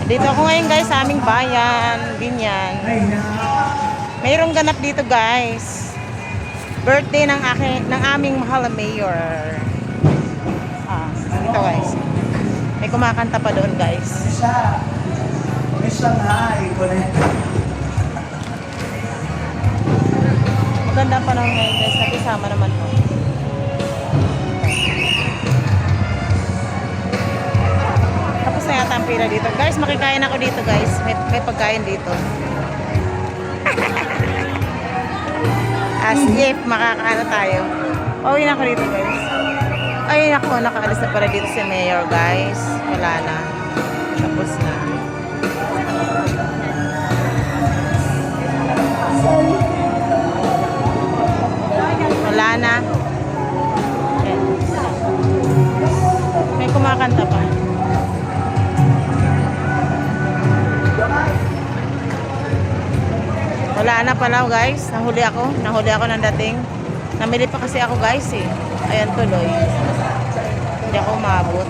Dito ako ngayon guys sa aming bayan, Binyan. Mayroong ganap dito guys. Birthday ng aming mahal na mayor. Dito guys. May kumakanta pa doon guys. Maganda pa naman ngayon guys. Nakisama naman po. Tapos na yata ang pila dito. Guys, makikain ako dito guys. May pagkain dito. As if makakaano tayo. Pauwi na ako dito guys. Ay ako, nakaalis na pala dito si Mayor guys. Wala na. Tapos na. Wala na. Ayan. May kumakanta pa. Wala na pala guys. Nahuli ako ng dating. Namili pa kasi ako guys eh. Ayan tuloy. Hindi ako umabot.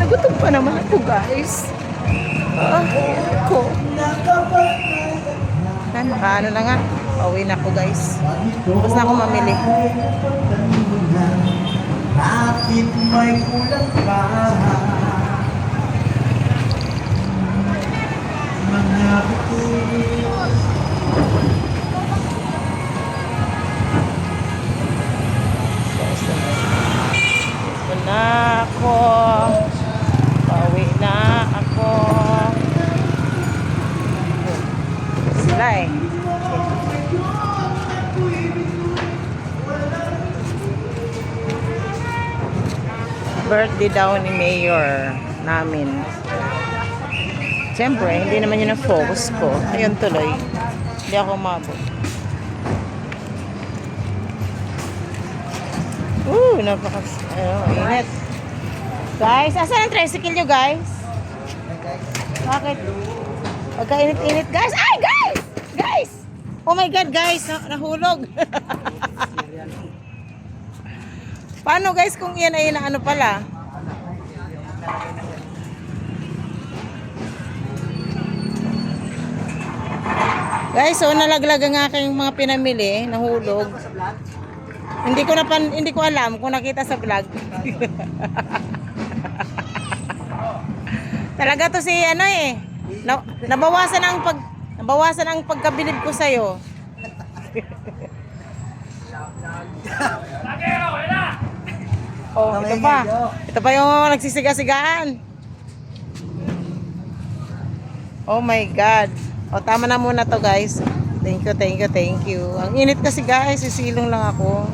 Gutom pa naman ako guys. Ako. Nakaano na nga. Pauwi na ako guys. Tapos na ako mamili. Bakit may kulang pa? Mga na ako. Pauwi na ako. Sila eh. Birthday daw ni Mayor namin. Siyempre, hindi naman yun ang focus ko. Ayun tuloy. Hindi ako umabot. Init. Guys, asan ang tricycle nyo guys? Bakit? Pagka-init-init guys. Ay guys! Guys! Oh my God guys, nahulog. Paano guys kung yan ay ano pala? Guys, so nalaglag ang aking mga pinamili, nahulog. Hindi ko alam kung nakita sa vlog. Talaga to si ano eh. Nabawasan ang pagkabilib ko sa iyo. Ito pa. Ito pa yung nagsisiga-sigaan. Oh my God. Tama na muna to guys. Thank you. Ang init kasi guys, sisilong lang ako.